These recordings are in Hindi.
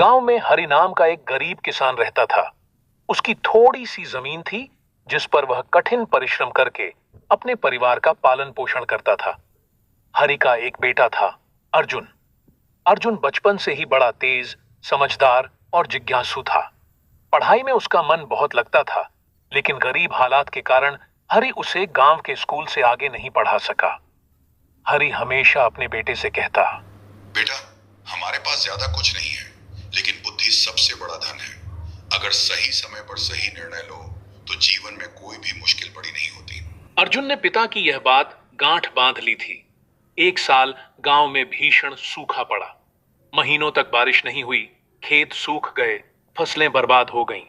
गांव में हरि नाम का एक गरीब किसान रहता था। उसकी थोड़ी सी जमीन थी जिस पर वह कठिन परिश्रम करके अपने परिवार का पालन पोषण करता था। हरि का एक बेटा था, अर्जुन। अर्जुन बचपन से ही बड़ा तेज, समझदार और जिज्ञासु था। पढ़ाई में उसका मन बहुत लगता था, लेकिन गरीब हालात के कारण हरि उसे गांव के स्कूल से आगे नहीं पढ़ा सका। हरि हमेशा अपने बेटे से कहता, बेटा, हमारे पास ज्यादा कुछ नहीं है, लेकिन बुद्धि सबसे बड़ा धन है। अगर सही समय पर सही निर्णय लो तो जीवन में कोई भी मुश्किल बड़ी नहीं होती। अर्जुन ने पिता की यह बात गांठ बांध ली थी। एक साल गांव में भीषण सूखा पड़ा। महीनों तक बारिश नहीं हुई, खेत सूख गए, फसलें बर्बाद हो गईं।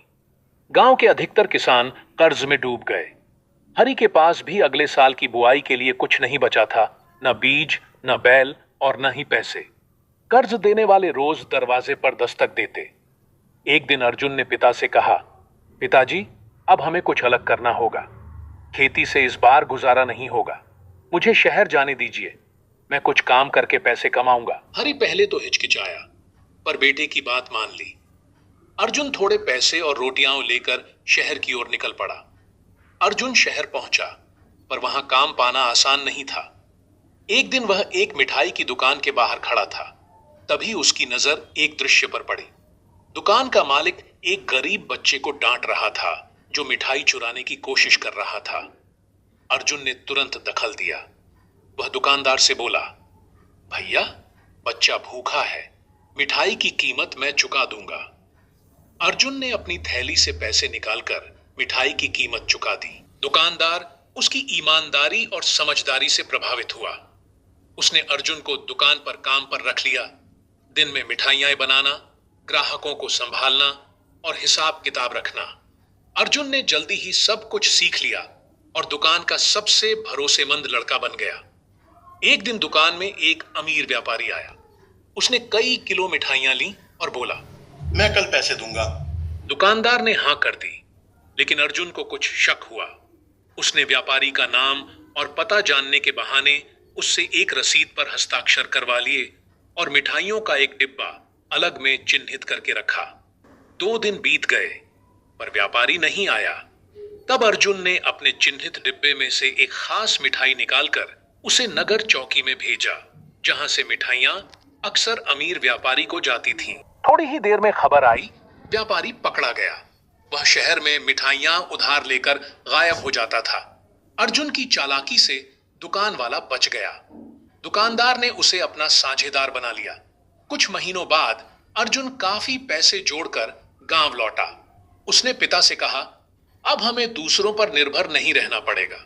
गांव के अधिकतर किसान कर्ज में डूब गए। हरि के पास भी अगले साल की बुआई के लिए कुछ नहीं बचा था, न बीज, न बैल और न ही पैसे। कर्ज देने वाले रोज दरवाजे पर दस्तक देते। एक दिन अर्जुन ने पिता से कहा, पिताजी, अब हमें कुछ अलग करना होगा। खेती से इस बार गुजारा नहीं होगा। मुझे शहर जाने दीजिए, मैं कुछ काम करके पैसे कमाऊंगा। हरि पहले तो हिचकिचाया, पर बेटे की बात मान ली। अर्जुन थोड़े पैसे और रोटियां लेकर शहर की ओर निकल पड़ा। अर्जुन शहर पहुंचा, पर वहां काम पाना आसान नहीं था। एक दिन वह एक मिठाई की दुकान के बाहर खड़ा था। तभी उसकी नजर एक दृश्य पर पड़ी। दुकान का मालिक एक गरीब बच्चे को डांट रहा था जो मिठाई चुराने की कोशिश कर रहा था। अर्जुन ने तुरंत दखल दिया। वह दुकानदार से बोला, भैया, बच्चा भूखा है, मिठाई की कीमत मैं चुका दूंगा। अर्जुन ने अपनी थैली से पैसे निकालकर मिठाई की कीमत चुका दी। दुकानदार उसकी ईमानदारी और समझदारी से प्रभावित हुआ। उसने अर्जुन को दुकान पर काम पर रख लिया। दिन में मिठाइयां बनाना, ग्राहकों को संभालना और हिसाब किताब रखना। अर्जुन ने जल्दी ही सब कुछ सीख लिया और दुकान का सबसे भरोसेमंद लड़का बन गया। एक दिन दुकान में एक अमीर व्यापारी आया। उसने कई किलो मिठाइयां ली और बोला, मैं कल पैसे दूंगा। दुकानदार ने हां कर दी, लेकिन अर्जुन को कुछ शक हुआ। उसने व्यापारी का नाम और पता जानने के बहाने उससे एक रसीद पर हस्ताक्षर करवा लिए और मिठाइयों का एक डिब्बा अलग में चिन्हित करके रखा। 2 दिन बीत गए, पर व्यापारी नहीं आया। तब अर्जुन ने अपने चिन्हित डिब्बे में से एक खास मिठाई निकालकर उसे नगर चौकी में भेजा, जहां से मिठाइयां अक्सर अमीर व्यापारी को जाती थीं। थोड़ी ही देर में खबर आई, व्यापारी पकड़ा गया। वह शहर में मिठाइयां उधार लेकर गायब हो जाता था। अर्जुन की चालाकी से दुकान वाला बच गया। दुकानदार ने उसे अपना साझेदार बना लिया। कुछ महीनों बाद अर्जुन काफी पैसे जोड़कर गांव लौटा। उसने पिता से कहा, अब हमें दूसरों पर निर्भर नहीं रहना पड़ेगा।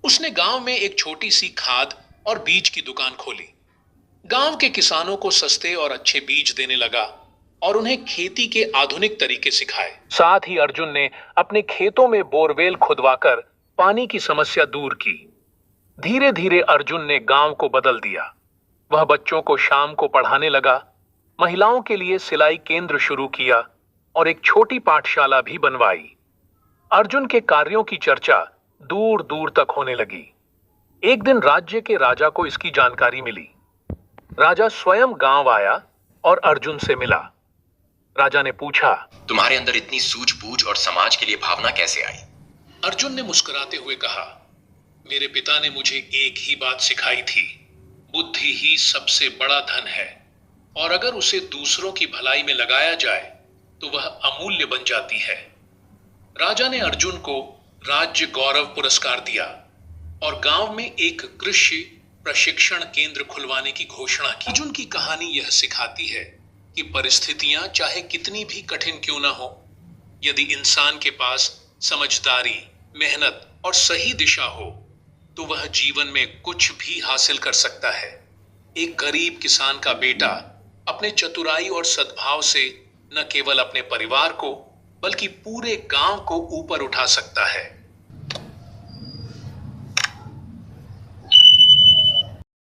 उसने गांव में एक छोटी सी खाद और बीज की दुकान खोली। गांव के किसानों को सस्ते और अच्छे बीज देने लगा और उन्हें खेती के आधुनिक तरीके सिखाए। साथ ही अर्जुन ने अपने खेतों में बोरवेल खुदवाकर पानी की समस्या दूर की। धीरे धीरे अर्जुन ने गांव को बदल दिया। वह बच्चों को शाम को पढ़ाने लगा, महिलाओं के लिए सिलाई केंद्र शुरू किया और एक छोटी पाठशाला भी बनवाई। अर्जुन के कार्यों की चर्चा दूर दूर तक होने लगी। एक दिन राज्य के राजा को इसकी जानकारी मिली। राजा स्वयं गांव आया और अर्जुन से मिला। राजा ने पूछा, तुम्हारे अंदर इतनी सूझबूझ और समाज के लिए भावना कैसे आई? अर्जुन ने मुस्कुराते हुए कहा, मेरे पिता ने मुझे एक ही बात सिखाई थी, बुद्धि ही सबसे बड़ा धन है और अगर उसे दूसरों की भलाई में लगाया जाए तो वह अमूल्य बन जाती है। राजा ने अर्जुन को राज्य गौरव पुरस्कार दिया और गांव में एक कृषि प्रशिक्षण केंद्र खुलवाने की घोषणा की। अर्जुन की कहानी यह सिखाती है कि परिस्थितियां चाहे कितनी भी कठिन क्यों ना हो, यदि इंसान के पास समझदारी, मेहनत और सही दिशा हो तो वह जीवन में कुछ भी हासिल कर सकता है। एक गरीब किसान का बेटा अपने चतुराई और सद्भाव से न केवल अपने परिवार को बल्कि पूरे गांव को ऊपर उठा सकता है।